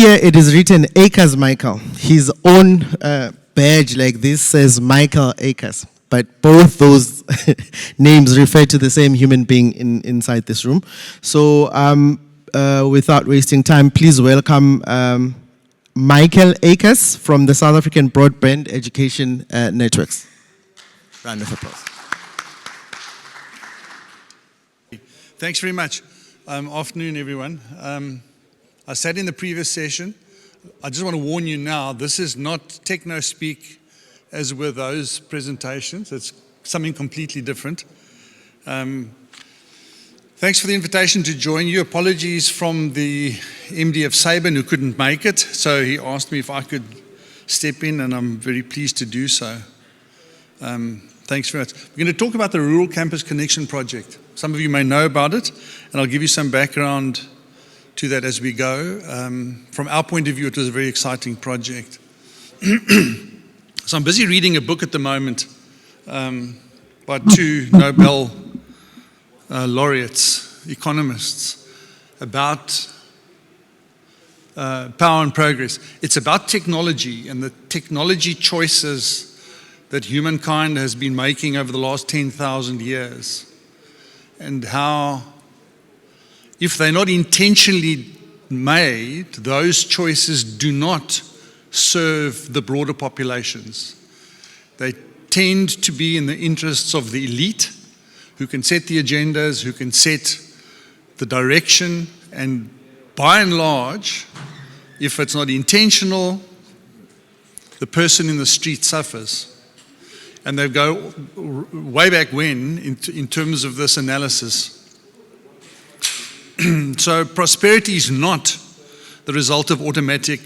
here it is written Akers Michael. His own badge like this says Michael Akers. But both those names refer to the same human being inside this room. So without wasting time, please welcome Michael Akers from the South African Broadband Education Networks. Round of applause. Thanks very much. Afternoon, everyone. I said in the previous session, I just want to warn you now, this is not techno speak as were those presentations. It's something completely different. Thanks for the invitation to join you. Apologies from the MD of Saban who couldn't make it, so he asked me if I could step in, and I'm very pleased to do so. Thanks very much. We're going to talk about the Rural Campus Connection Project. Some of you may know about it, and I'll give you some background to that as we go. From our point of view, it was a very exciting project. So I'm busy reading a book at the moment by two Nobel laureates, economists, about power and progress. It's about technology and the technology choices that humankind has been making over the last 10,000 years, and how, if they're not intentionally made, those choices do not serve the broader populations. They tend to be in the interests of the elite, who can set the agendas, who can set the direction, and by and large, if it's not intentional, the person in the street suffers. And they go way back when in terms of this analysis. So prosperity is not the result of automatic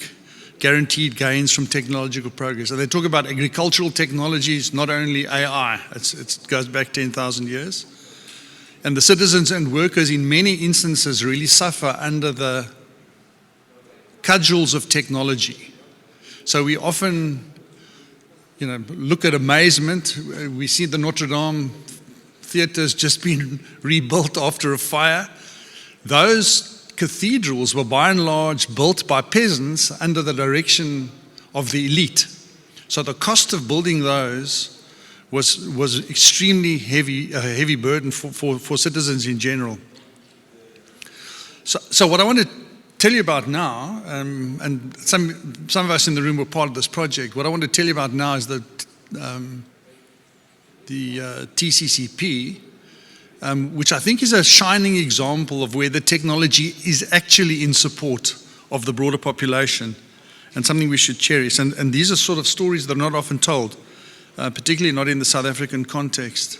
guaranteed gains from technological progress. So they talk about agricultural technologies, not only AI. It goes back 10,000 years. And the citizens and workers in many instances really suffer under the cudgels of technology. So we often look at amazement. We see the Notre Dame theatre's just been rebuilt after a fire. Those cathedrals were by and large built by peasants under the direction of the elite. So the cost of building those was extremely a heavy burden for citizens in general. So what I want to tell you about now, and some of us in the room were part of this project, what I want to tell you about now is the TCCP, which I think is a shining example of where the technology is actually in support of the broader population, and something we should cherish. And these are sort of stories that are not often told, particularly not in the South African context.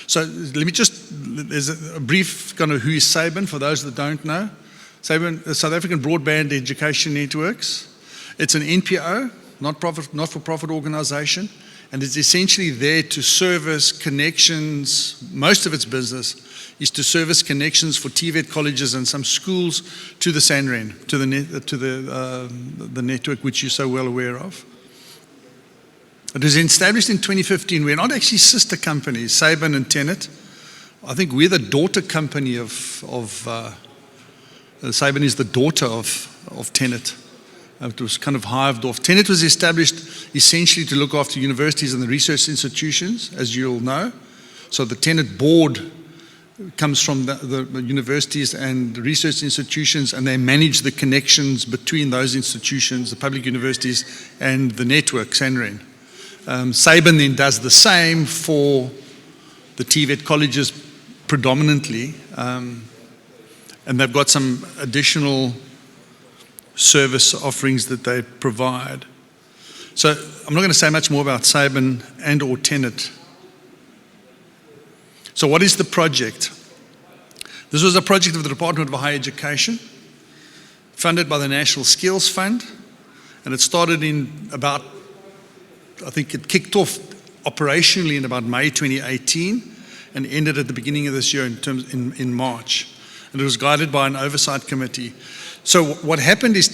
So let me there's a brief kind of who is Saban for those that don't know. Saban, the South African Broadband Education Networks. It's an NPO, not-for-profit organization, and it's essentially there to service connections. Most of its business is to service connections for TVET colleges and some schools to the SANREN, to the network which you're so well aware of. It was established in 2015. We're not actually sister companies, Saban and Tenet. I think we're the daughter company of Saban is the daughter of Tenet. It was kind of hived off. Tenet was established essentially to look after universities and the research institutions, as you'll know. So the Tenet board comes from the universities and research institutions, and they manage the connections between those institutions, the public universities, and the network, SANREN. Saban then does the same for the TVET colleges predominantly, and they've got some additional service offerings that they provide. So I'm not going to say much more about Saban and or Tenet. So what is the project? This was a project of the Department of Higher Education, funded by the National Skills Fund, and it started in about, I think it kicked off operationally in about May 2018 and ended at the beginning of this year in March. And it was guided by an oversight committee. So what happened is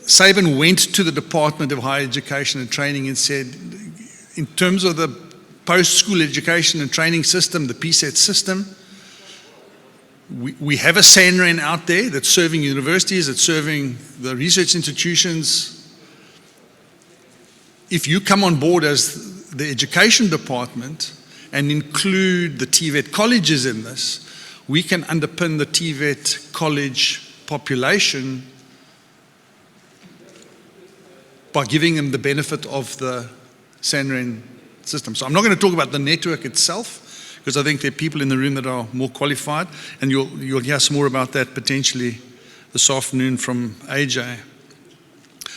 Saban went to the Department of Higher Education and Training and said, in terms of the post-school education and training system, the PSET system, We have a SANRAN out there that's serving universities, that's serving the research institutions. If you come on board as the education department and include the TVET colleges in this, we can underpin the TVET college population by giving them the benefit of the SANRAN system. So I'm not going to talk about the network itself, because I think there are people in the room that are more qualified, and you'll hear some more about that potentially this afternoon from AJ.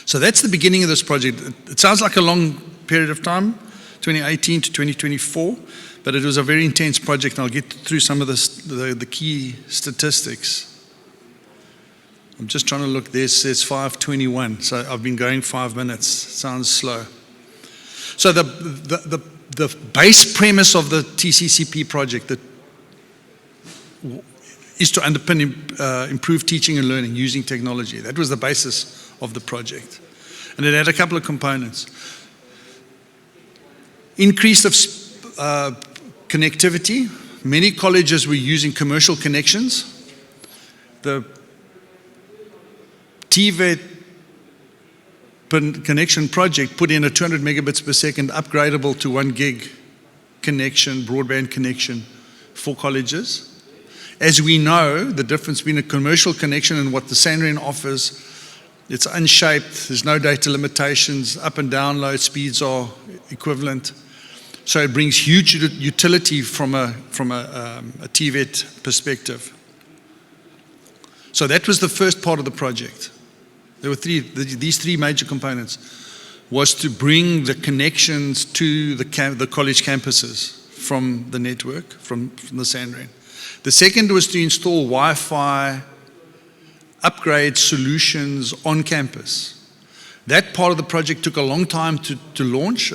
So that's the beginning of this project. It sounds like a long period of time, 2018 to 2024, but it was a very intense project, and I'll get through some of the key statistics. I'm just trying to look, there says 5:21, so I've been going 5 minutes. Sounds slow. So the base premise of the TCCP project is to underpin improved teaching and learning using technology. That was the basis of the project. And it had a couple of components. Increase of connectivity. Many colleges were using commercial connections. The TVET connection project put in a 200 megabits per second upgradable to 1 gig connection, broadband connection for colleges. As we know, the difference between a commercial connection and what the SANRAN offers, it's unshaped, there's no data limitations, up and download speeds are equivalent. So it brings huge utility from a TVET perspective. So that was the first part of the project. There were these three major components, was to bring the connections to the college campuses from the network, from the SANRAN. The second was to install Wi-Fi upgrade solutions on campus. That part of the project took a long time to launch.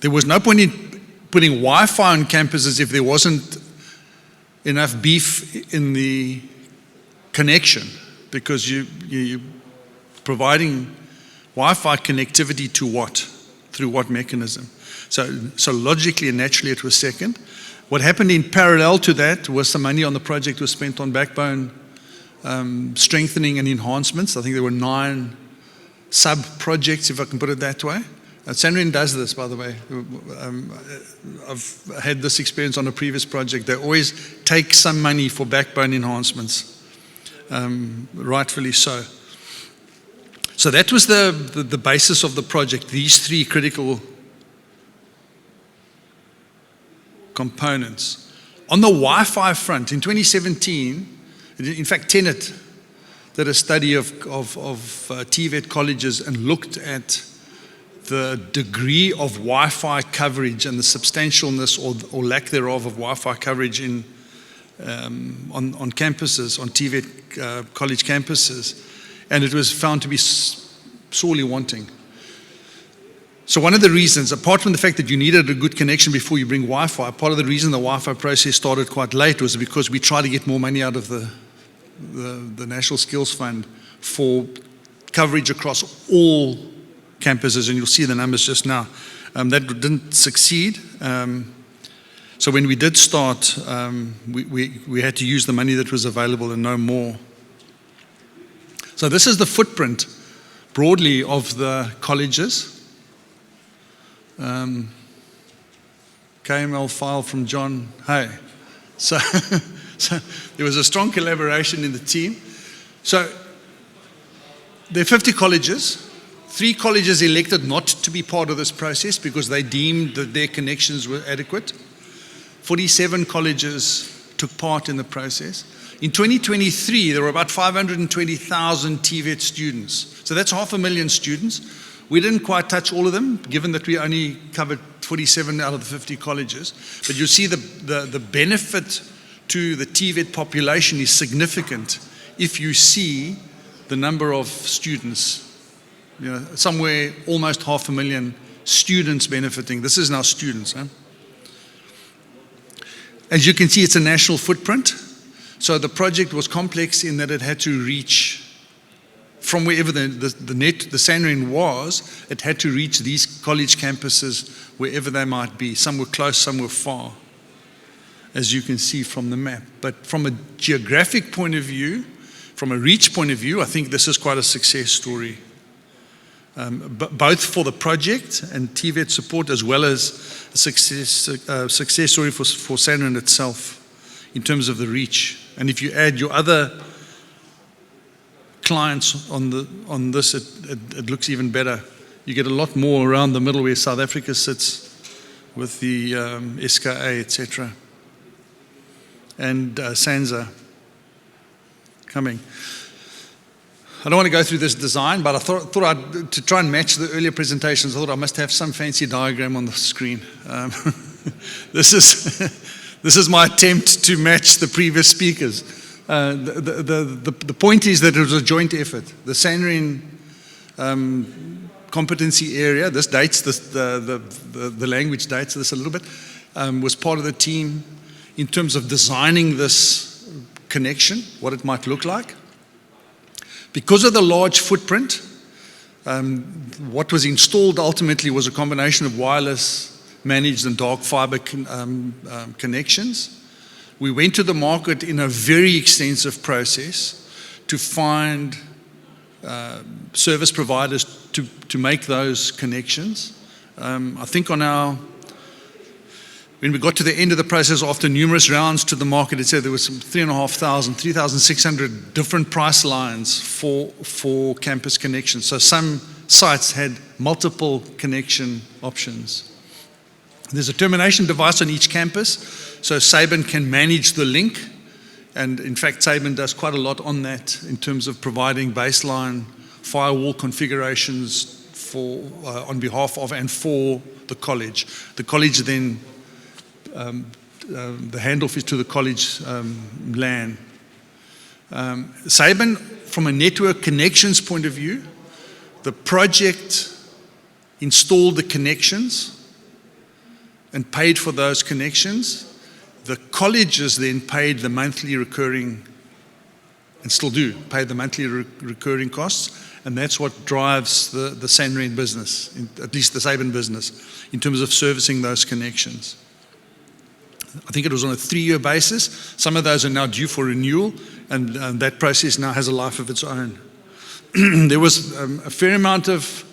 There was no point in putting Wi-Fi on campuses if there wasn't enough beef in the connection, because you're providing Wi-Fi connectivity to what? Through what mechanism? So logically and naturally it was second. What happened in parallel to that was some money on the project was spent on backbone strengthening and enhancements. I think there were 9 sub-projects, if I can put it that way. SANRAN does this, by the way. I've had this experience on a previous project. They always take some money for backbone enhancements. Rightfully so. So that was the basis of the project, these 3 critical components. On the Wi-Fi front, in 2017, in fact, Tenet did a study of TVET colleges and looked at the degree of Wi-Fi coverage and the substantialness or lack thereof of Wi-Fi coverage on campuses, on TVET college campuses, and it was found to be sorely wanting. So one of the reasons, apart from the fact that you needed a good connection before you bring Wi-Fi, part of the reason the Wi-Fi process started quite late was because we tried to get more money out of the National Skills Fund for coverage across all campuses, and you'll see the numbers just now. That didn't succeed. So when we did start, we had to use the money that was available and no more. So this is the footprint broadly of the colleges. KML file from John Hay. So there was a strong collaboration in the team. So there are 50 colleges. 3 colleges elected not to be part of this process because they deemed that their connections were adequate. 47 colleges took part in the process. In 2023, there were about 520,000 TVET students. So that's 500,000 students. We didn't quite touch all of them, given that we only covered 47 out of the 50 colleges. But you'll see the benefit to the TVET population is significant if you see the number of students. You know, somewhere almost 500,000 students benefiting. This is now students. As you can see, it's a national footprint. So the project was complex in that it had to reach from wherever the SANRAN was, it had to reach these college campuses wherever they might be. Some were close, some were far. as you can see from the map. But from a geographic point of view, from a reach point of view, I think this is quite a success story. Both for the project and TVET support, as well as a success story for SANRIN itself in terms of the reach. And if you add your other clients on this, it looks even better. You get a lot more around the middle where South Africa sits with the SKA, etc. And SANZA coming. I don't want to go through this design, but I thought to try and match the earlier presentations, I thought I must have some fancy diagram on the screen. This is my attempt to match the previous speakers. The point is that it was a joint effort. The SANRIN competency area, this dates, the language dates this a little bit, was part of the team in terms of designing this connection, what it might look like. Because of the large footprint, what was installed ultimately was a combination of wireless, managed and dark fiber connections. We went to the market in a very extensive process to find service providers to make those connections. I think when we got to the end of the process, after numerous rounds to the market, it said there was some 3,600 different price lines for campus connections. So some sites had multiple connection options. There's a termination device on each campus, so Saban can manage the link. And in fact, Saban does quite a lot on that in terms of providing baseline firewall configurations on behalf of and for the college. The college then the handoff is to the college LAN. Saban, from a network connections point of view, the project installed the connections and paid for those connections. The colleges then paid the monthly recurring, and still do, pay the monthly recurring costs, and that's what drives the SANRIN business, at least the Saban business, in terms of servicing those connections. I think it was on a 3-year basis. Some of those are now due for renewal, and that process now has a life of its own. There was a fair amount of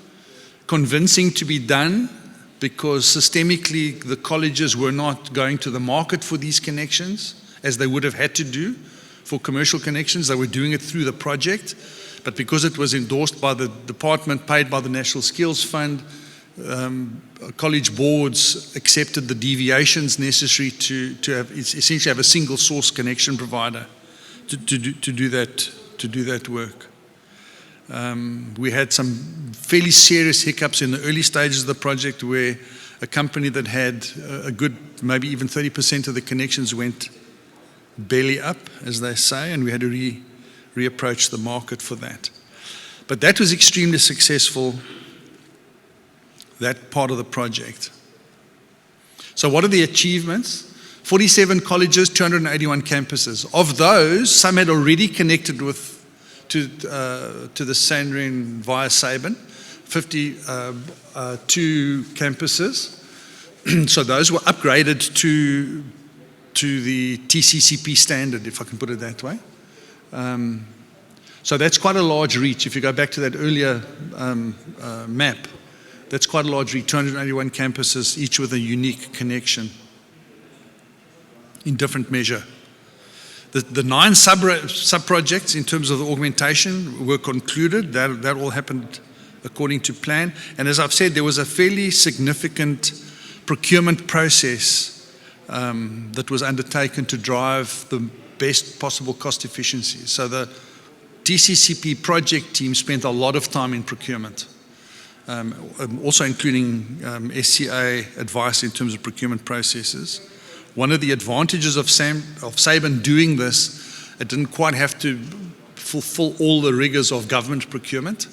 convincing to be done because systemically the colleges were not going to the market for these connections as they would have had to do for commercial connections. They were doing it through the project, but because it was endorsed by the department, paid by the National Skills Fund, college boards accepted the deviations necessary to essentially have a single source connection provider to do that work. We had some fairly serious hiccups in the early stages of the project where a company that had a good, maybe even 30% of the connections went belly up, as they say, and we had to reapproach the market for that. But that was extremely successful, that part of the project. So what are the achievements? 47 colleges, 281 campuses. Of those, some had already connected to the SANRIN via Saban, 52 campuses. So those were upgraded to the TCCP standard, if I can put it that way. So that's quite a large reach. If you go back to that earlier map, that's quite a large reach, 281 campuses, each with a unique connection in different measure. The 9 sub-projects in terms of the augmentation were concluded. That all happened according to plan. And as I've said, there was a fairly significant procurement process that was undertaken to drive the best possible cost efficiency. So the TCCP project team spent a lot of time in procurement, also including SCA advice in terms of procurement processes. One of the advantages of Saban doing this, it didn't quite have to fulfill all the rigors of government procurement,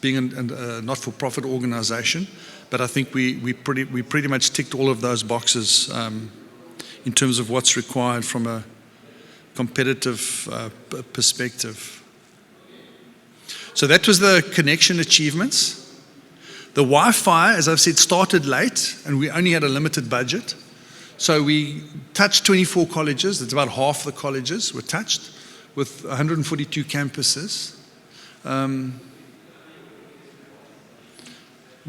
being a not-for-profit organization. But I think we pretty much ticked all of those boxes in terms of what's required from a competitive perspective. So that was the connection achievements. The Wi-Fi, as I've said, started late, and we only had a limited budget. So we touched 24 colleges. It's about half the colleges were touched, with 142 campuses.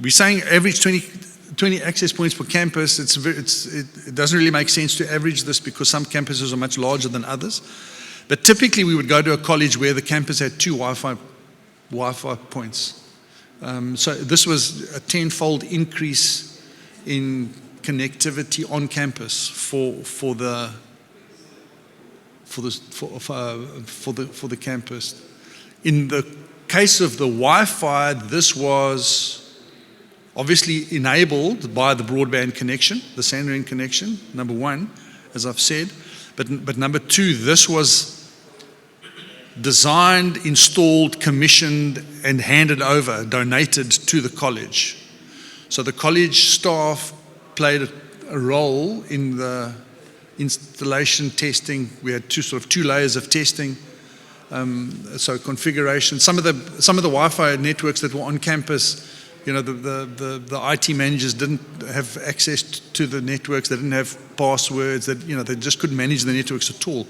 We're saying average 20 access points per campus. It doesn't really make sense to average this because some campuses are much larger than others. But typically we would go to a college where the campus had 2 Wi-Fi points. So this was a 10-fold increase in connectivity on campus for the campus. In the case of the Wi-Fi, this was obviously enabled by the broadband connection, the Sandring connection, number one, as I've said. But number two, this was designed, installed, commissioned, and handed over, donated to the college. So the college staff played a role in the installation testing. We had two layers of testing. So configuration. Some of the Wi-Fi networks that were on campus, the IT managers didn't have access to the networks. They didn't have passwords. They just couldn't manage the networks at all.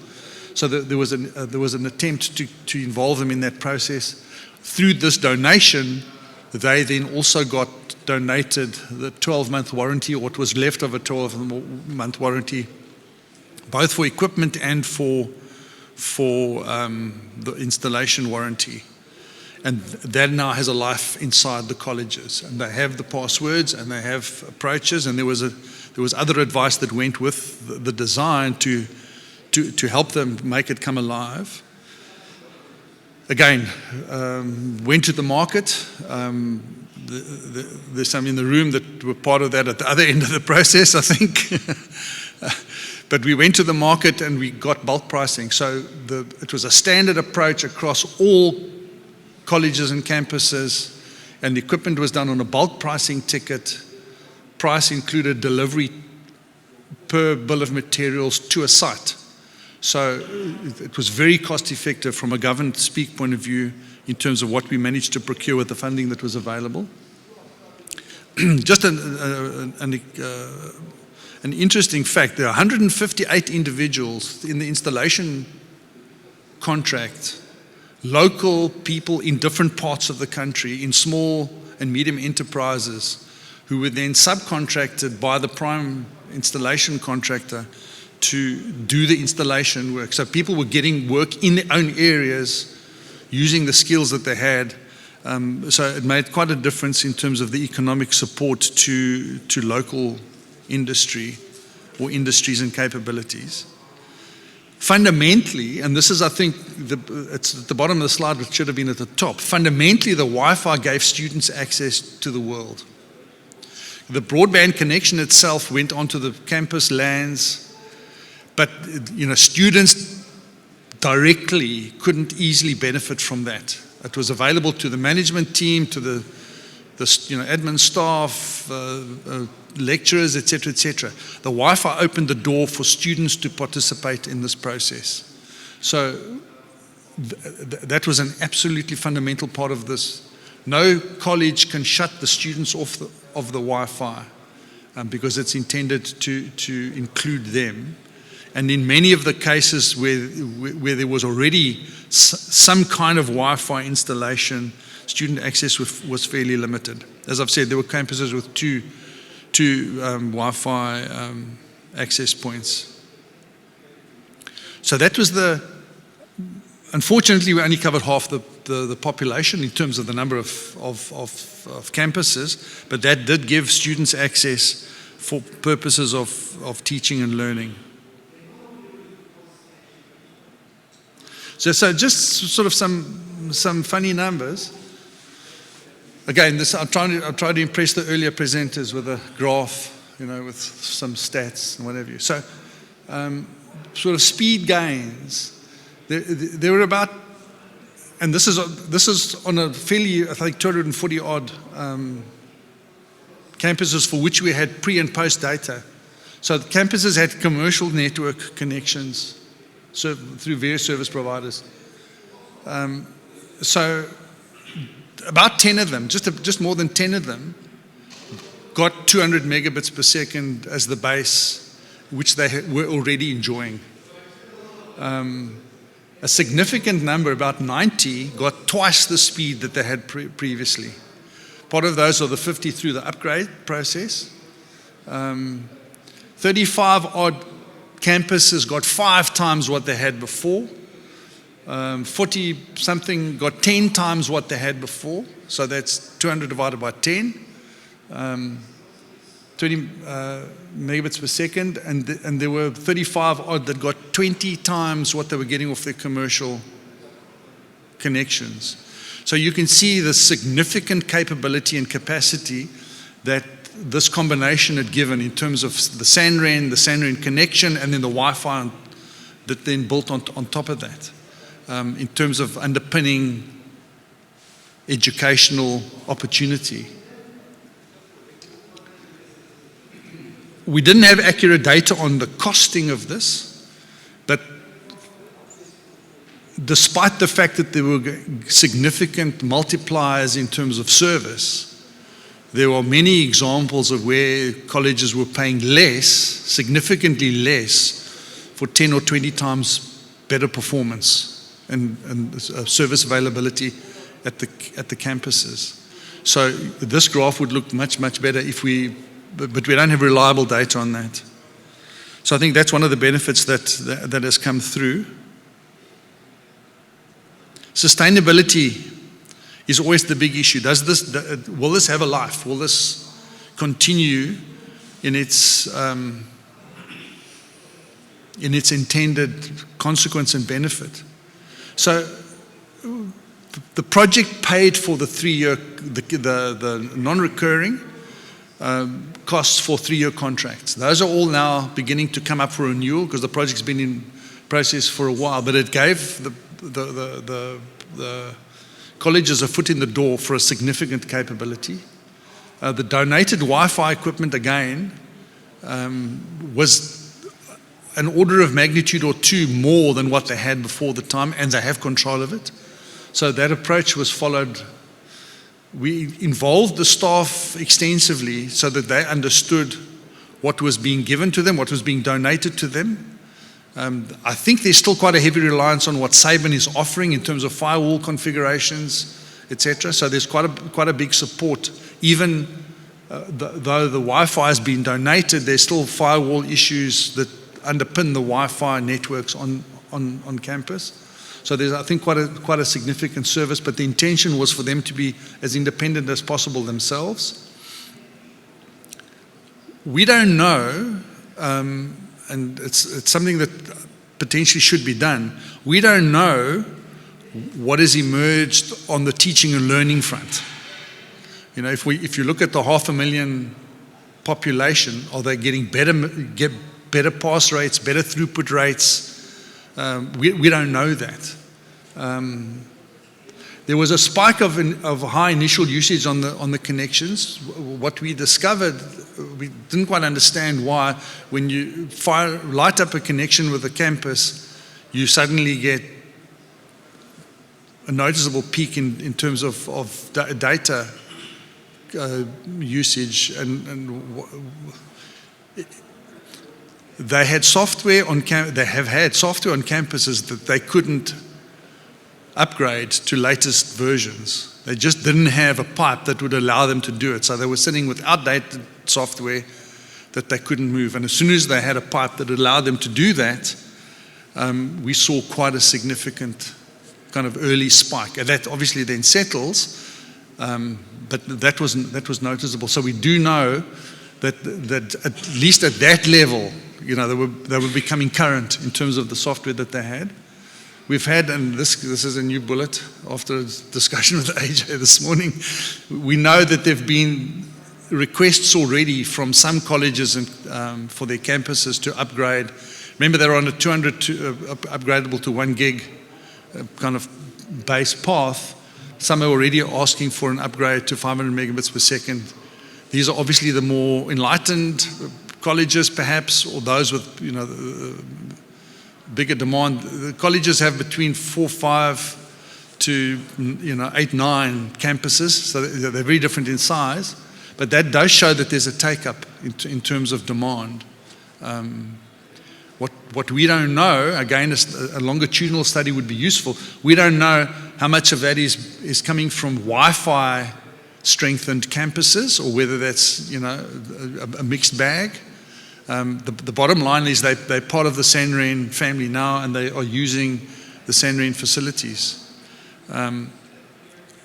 So there was an attempt to involve them in that process. Through this donation, they then also got donated the 12-month warranty, or what was left of a 12-month warranty, both for equipment and for the installation warranty. And that now has a life inside the colleges, and they have the passwords and they have approaches, and there was other advice that went with the design to help them make it come alive. Again, went to the market. There's some in the room that were part of that at the other end of the process, I think. But we went to the market and we got bulk pricing. So it was a standard approach across all colleges and campuses, and the equipment was done on a bulk pricing ticket. Price included delivery per bill of materials to a site. So it was very cost effective from a government speak point of view in terms of what we managed to procure with the funding that was available. Just an interesting fact, there are 158 individuals in the installation contract, local people in different parts of the country, in small and medium enterprises, who were then subcontracted by the prime installation contractor to do the installation work. So people were getting work in their own areas using the skills that they had. So it made quite a difference in terms of the economic support to local industry or industries and capabilities. Fundamentally, and this is, I think, it's at the bottom of the slide, which should have been at the top. Fundamentally, the Wi-Fi gave students access to the world. The broadband connection itself went onto the campus lands, but students directly couldn't easily benefit from that. It was available to the management team, to the admin staff, lecturers, etc., etc. The Wi-Fi opened the door for students to participate in this process. So that was an absolutely fundamental part of this. No college can shut the students off of the Wi-Fi because it's intended to include them. And in many of the cases where there was already some kind of Wi-Fi installation, student access was fairly limited. As I've said, there were campuses with two Wi-Fi access points. So that was unfortunately, we only covered half the population in terms of the number of campuses, but that did give students access for purposes of teaching and learning. So just sort of some funny numbers. Again, I'm trying to impress the earlier presenters with a graph, with some stats and whatever. So, sort of speed gains. There were about, and this is on a fairly, I think, 240 odd campuses for which we had pre and post data. So the campuses had commercial network connections through various service providers. So about 10 of them, just more than 10 of them, got 200 megabits per second as the base, which they were already enjoying. A significant number, about 90, got twice the speed that they had previously. Part of those are the 50 through the upgrade process. 35 odd campuses got 5 times what they had before. 40 something got 10 times what they had before. So that's 200 divided by 10. 20 megabits per second, and there were 35 odd that got 20 times what they were getting off their commercial connections. So you can see the significant capability and capacity that this combination had given in terms of the SANRAN connection, and then the Wi-Fi that then built on top of that, in terms of underpinning educational opportunity. We didn't have accurate data on the costing of this, but despite the fact that there were significant multipliers in terms of service, there are many examples of where colleges were paying less, significantly less, for 10 or 20 times better performance and service availability at the campuses. So this graph would look much, much better but we don't have reliable data on that. So I think that's one of the benefits that has come through. Sustainability is always the big issue. Will this have a life? Will this continue in its intended consequence and benefit? So the project paid for the 3-year, the non-recurring costs for 3-year contracts. Those are all now beginning to come up for renewal because the project's been in process for a while, but it gave the colleges a foot in the door for a significant capability. The donated Wi-Fi equipment, again, was an order of magnitude or 2 more than what they had before the time, and they have control of it. So that approach was followed. We involved the staff extensively so that they understood what was being given to them, what was being donated to them. I think there's still quite a heavy reliance on what Saban is offering in terms of firewall configurations, etc. So there's quite a big support. Even though the Wi-Fi has been donated, there's still firewall issues that underpin the Wi-Fi networks on campus. So there's, I think, quite a significant service, but the intention was for them to be as independent as possible themselves. We don't know, and it's something that potentially should be done. We don't know what has emerged on the teaching and learning front. You know, if you look at the 500,000 population, are they getting better pass rates, better throughput rates? We don't know that. There was a spike of high initial usage on the connections. What we discovered, we didn't quite understand why. When you light up a connection with a campus, you suddenly get a noticeable peak in terms of data usage, and they had software on they have had software on campuses that they couldn't upgrade to latest versions. They just didn't have a pipe that would allow them to do it. So they were sitting with outdated software that they couldn't move. And as soon as they had a pipe that allowed them to do that, we saw quite a significant kind of early spike. And that obviously then settles, but that was noticeable. So we do know that at least at that level, you know, they were becoming current in terms of the software that they had. We've had, and this is a new bullet after a discussion with AJ this morning, we know that there have been requests already from some colleges and, for their campuses to upgrade. Remember, they're on a 200 upgradable to 1 gig kind of base path. Some are already asking for an upgrade to 500 megabits per second. These are obviously the more enlightened colleges, perhaps, or those with, you know, bigger demand. The colleges have between 4, 5 to 8, 9 campuses, so they're very different in size. But that does show that there's a take-up in terms of demand. What we don't know, again, a longitudinal study would be useful. We don't know how much of that is coming from Wi-Fi strengthened campuses, or whether that's a mixed bag. The bottom line is they're part of the Sanren family now, and they are using the Sanren facilities.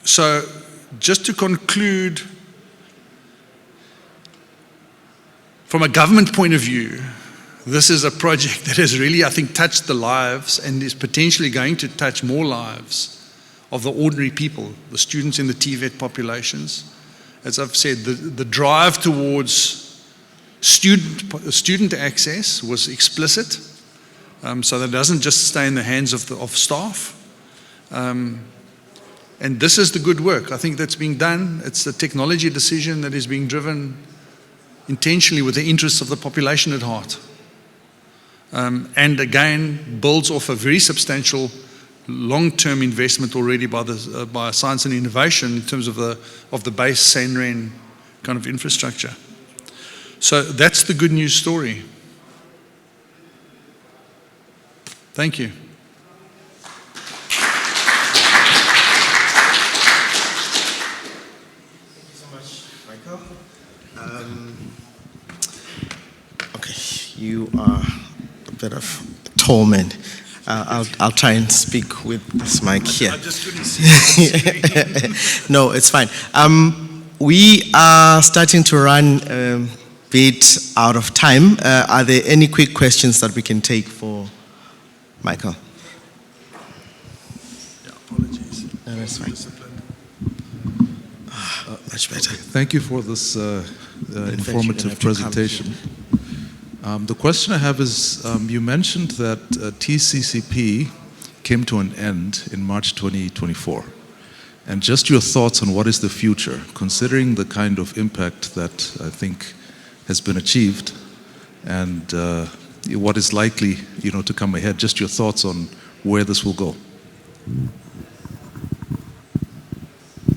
So just to conclude, from a government point of view, this is a project that has really, I think, touched the lives and is potentially going to touch more lives of the ordinary people, the students in the TVET populations. As I've said, the drive towards student access was explicit, so that it doesn't just stay in the hands of staff. And this is the good work, I think, that's being done. It's a technology decision that is being driven intentionally with the interests of the population at heart. And again, builds off a very substantial long-term investment already by science and innovation in terms of the base Sanren kind of infrastructure. So that's the good news story. Thank you. Thank you so much, Michael. Okay, you are a bit of a tall man. I'll try and speak with this mic here. I just couldn't see it. No, it's fine. We are starting to run a bit out of time. Are there any quick questions that we can take for Michael? Yeah, apologies. No, that's fine. Much better. Okay, thank you for this informative presentation. The question I have is, you mentioned that TCCP came to an end in March 2024. And just your thoughts on what is the future, considering the kind of impact that I think has been achieved and what is likely to come ahead, just your thoughts on where this will go.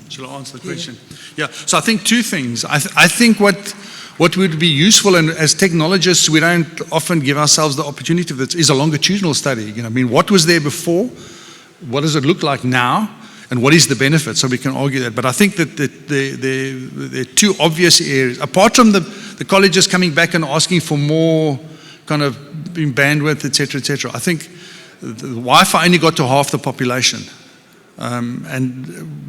Shall I answer the question? Yeah, so I think two things. I think what would be useful, and as technologists, we don't often give ourselves the opportunity of this, is a longitudinal study. What was there before? What does it look like now? And what is the benefit? So we can argue that. But I think that there are two obvious areas. Apart from the colleges coming back and asking for more kind of bandwidth, et cetera, I think the Wi-Fi only got to half the population. And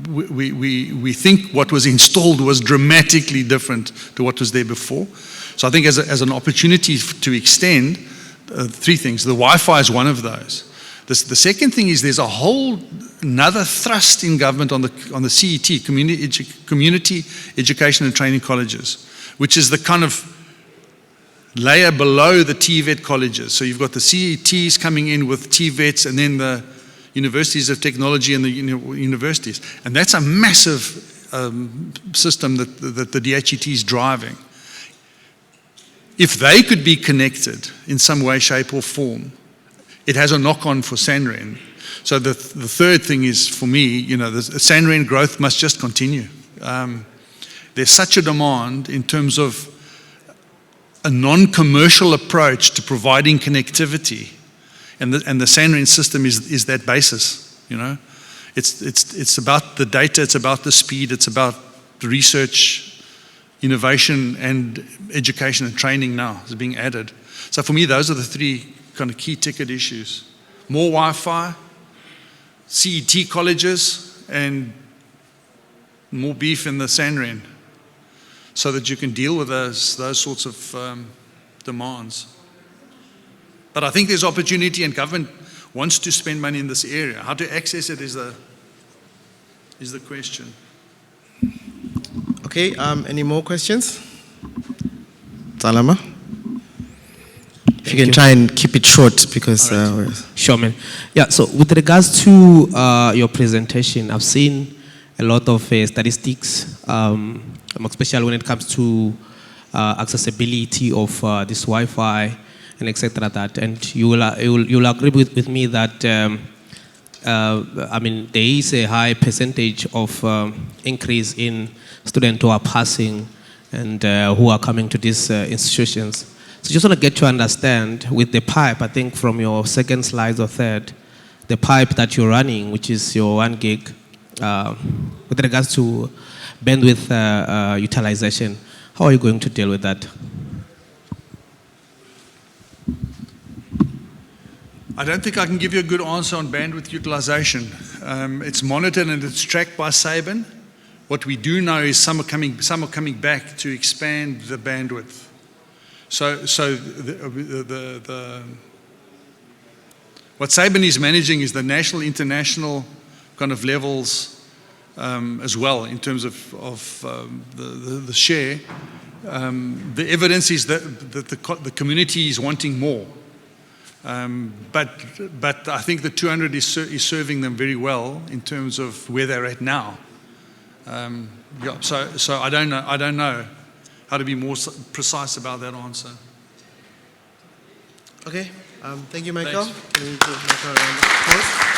we think what was installed was dramatically different to what was there before. So I think as an opportunity to extend, three things. The Wi-Fi is one of those. The second thing is there's a whole another thrust in government on the CET, Community Education and Training Colleges, which is the kind of layer below the TVET colleges. So you've got the CETs coming in with TVETs, and then the universities of technology and the universities. And that's a massive system that the DHET is driving. If they could be connected in some way, shape or form, it has a knock-on for Sanren. So the third thing is, for me, the Sanren growth must just continue. There's such a demand in terms of a non-commercial approach to providing connectivity. And the Sanren system is that basis, It's about the data, it's about the speed, it's about the research, innovation, and education and training now is being added. So for me, those are the three kind of key ticket issues. More Wi-Fi, CET colleges, and more beef in the Sanren, so that you can deal with those sorts of demands. But I think there's opportunity, and government wants to spend money in this area. How to access it is the question. Okay, any more questions? Salama? If you can try and keep it short, because... Sure, man. Yeah, so with regards to your presentation, I've seen a lot of statistics, especially when it comes to accessibility of this Wi-Fi and etc. And you'll agree with me that there is a high percentage of increase in students who are passing and who are coming to these institutions. So just want to get to understand with the pipe, I think from your second slide or third, the pipe that you're running, which is your 1 gig, with regards to bandwidth utilization, how are you going to deal with that? I don't think I can give you a good answer on bandwidth utilization. It's monitored and it's tracked by Saban. What we do know is some are coming back to expand the bandwidth. What Saban is managing is the national, international kind of levels as well in terms of the share. The evidence is that the community is wanting more. But I think the 200 is serving them very well in terms of where they're at now. So I don't know how to be more precise about that answer. Okay, thank you, Michael. Thanks. Can we give Michael a round of applause?